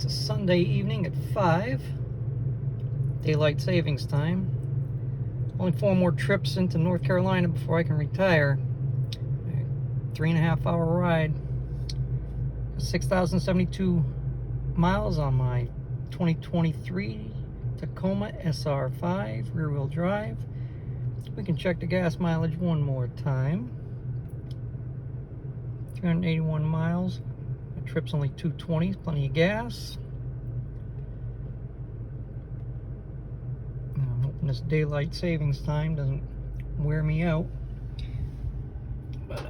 It's a Sunday evening at 5, daylight savings time. Only 4 more trips into North Carolina before I can retire. 3.5 hour ride. 6,072 miles on my 2023 Tacoma SR5 rear-wheel drive. We can check the gas mileage one more time. 381 miles. The trip's only 220, plenty of gas. And I'm hoping this daylight savings time doesn't wear me out. But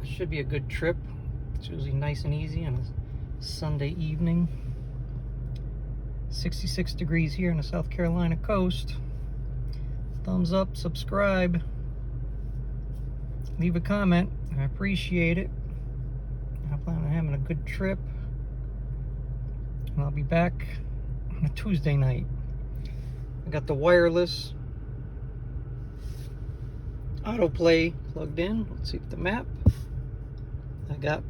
it should be a good trip. It's usually nice and easy on a Sunday evening. 66 degrees here on the South Carolina coast. Thumbs up, subscribe, leave a comment. I appreciate it. I plan on having a good trip, and I'll be back on a Tuesday night. I got the wireless autoplay plugged in. Let's see if the map. I got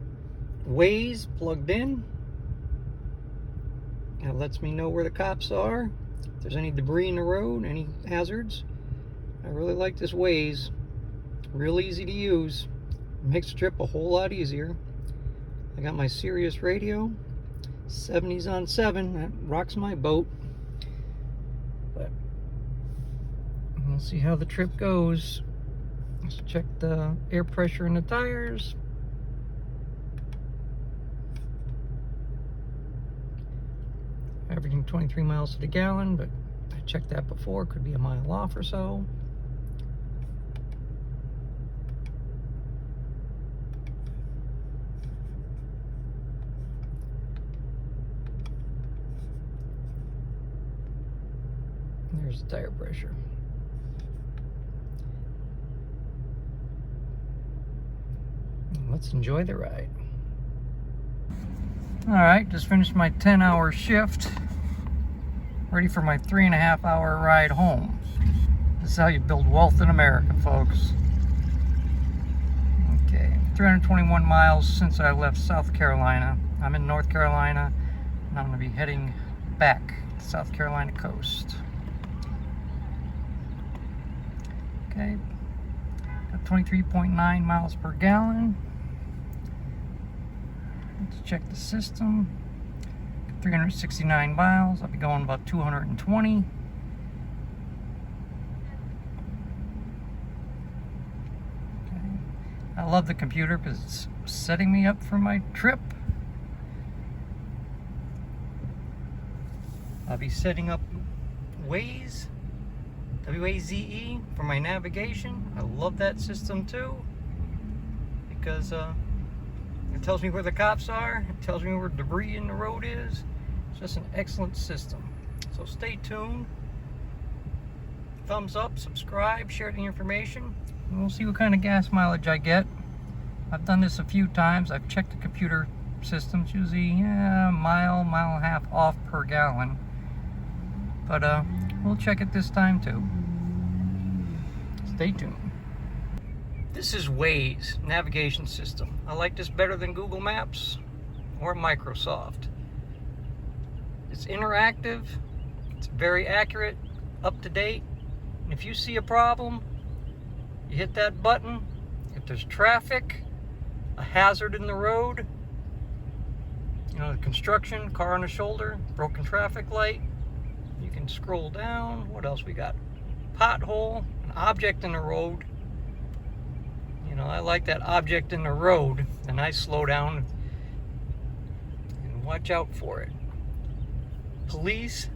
Waze plugged in. It lets me know where the cops are, if there's any debris in the road, any hazards. I really like this Waze. Real easy to use. Makes the trip a whole lot easier. I got my Sirius radio, 70s on 7. That rocks my boat. But we'll see how the trip goes. Let's check the air pressure in the tires. Averaging 23 miles to the gallon, but I checked that before. Could be a mile off or so. There's the tire pressure. Let's enjoy the ride. Alright, just finished my 10-hour shift. Ready for my 3.5 hour ride home. This is how you build wealth in America, folks. Okay, 321 miles since I left South Carolina. I'm in North Carolina, and I'm going to be heading back to the South Carolina coast. Okay, got 23.9 miles per gallon. Let's check the system. 369 miles. I'll be going about 220. Okay. I love the computer because it's setting me up for my trip. I'll be setting up Waze, W-A-Z-E, for my navigation. I love that system too, because it tells me where the cops are. It tells me where debris in the road is. It's just an excellent system. So stay tuned. Thumbs up, subscribe, share the information. And we'll see what kind of gas mileage I get. I've done this a few times. I've checked the computer systems. Usually a mile and a half off per gallon. But we'll check it this time too. Stay tuned. This is Waze navigation system. I like this better than Google Maps or Microsoft. It's interactive, it's very accurate, up to date. And if you see a problem, you hit that button. If there's traffic, a hazard in the road, you know, construction, car on the shoulder, broken traffic light, you can scroll down. What else we got? Pothole, an object in the road. You know, I like that object in the road, and I slow down and watch out for it. Police,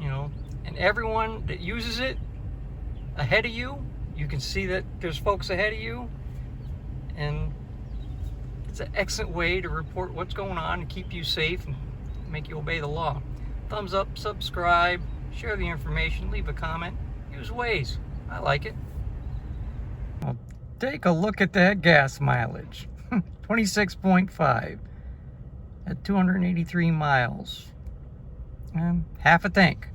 you know, and everyone that uses it ahead of you, you can see that there's folks ahead of you, and it's an excellent way to report what's going on and keep you safe and make you obey the law. Thumbs up, subscribe, share the information, leave a comment, use Waze. I like it. Well, take a look at that gas mileage. 26.5 at 283 miles. And half a tank.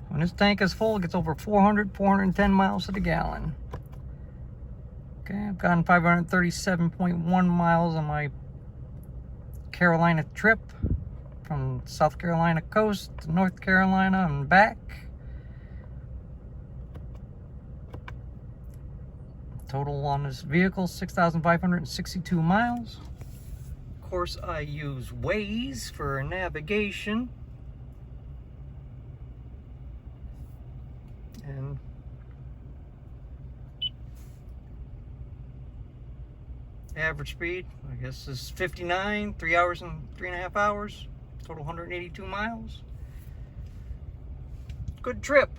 When this tank is full, it gets over 410 miles to the gallon. Okay, I've gotten 537.1 miles on my Carolina trip from South Carolina coast to North Carolina and back. Total on this vehicle, 6,562 miles. Of course, I use Waze for navigation. And average speed, I guess, is 59, 3 hours and 3.5 hours. Total 182 miles. Good trip.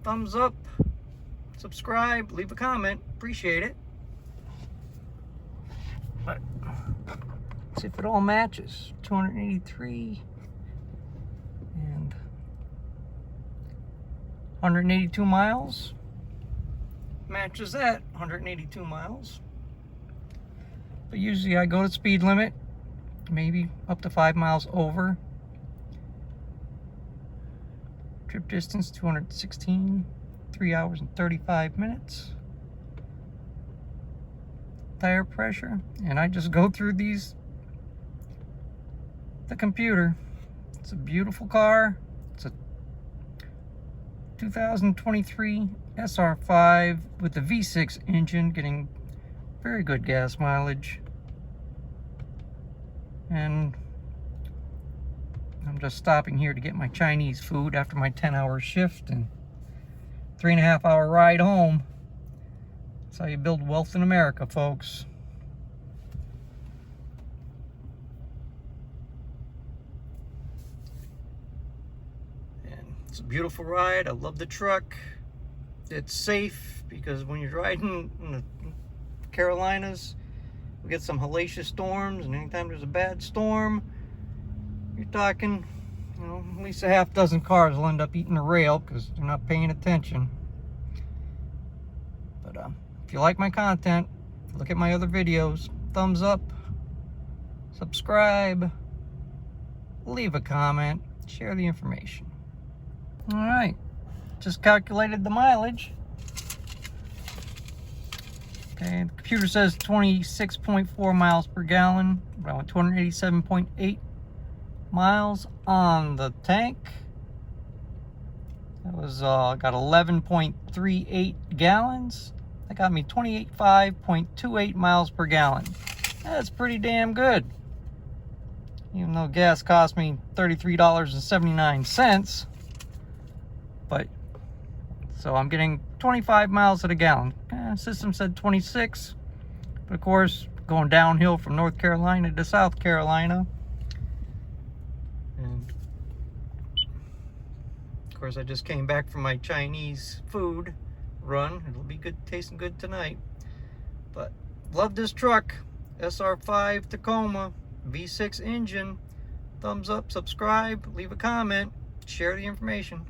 Thumbs up. Subscribe, leave a comment, appreciate it. But let's see if it all matches. 283 and 182 miles. Matches that, 182 miles. But usually I go to speed limit, maybe up to 5 miles over. Trip distance 216. 3 hours and 35 minutes. Tire pressure, and I just go through the computer. It's a beautiful car. It's a 2023 SR5 with the V6 engine, getting very good gas mileage. And I'm just stopping here to get my Chinese food after my 10-hour shift and 3.5 hour ride home. That's how you build wealth in America, folks. And it's a beautiful ride. I love the truck. It's safe because when you're riding in the Carolinas, we get some hellacious storms, and anytime there's a bad storm, you're talking, you know, at least a half dozen cars will end up eating the rail because they're not paying attention. But if you like my content, look at my other videos. Thumbs up, subscribe, leave a comment, share the information. All right, just calculated the mileage. Okay, the computer says 26.4 miles per gallon, but I went 287.8 miles on the tank. That was got 11.38 gallons. That got me 5.28 miles per gallon. That's pretty damn good. Even though gas cost me $33.79. But so I'm getting 25 miles at a gallon. System said 26. But of course, going downhill from North Carolina to South Carolina. And of course, I just came back from my Chinese food run. It'll be good, tasting good tonight. But love this truck. SR5 Tacoma, V6 engine. Thumbs up, subscribe, leave a comment, share the information.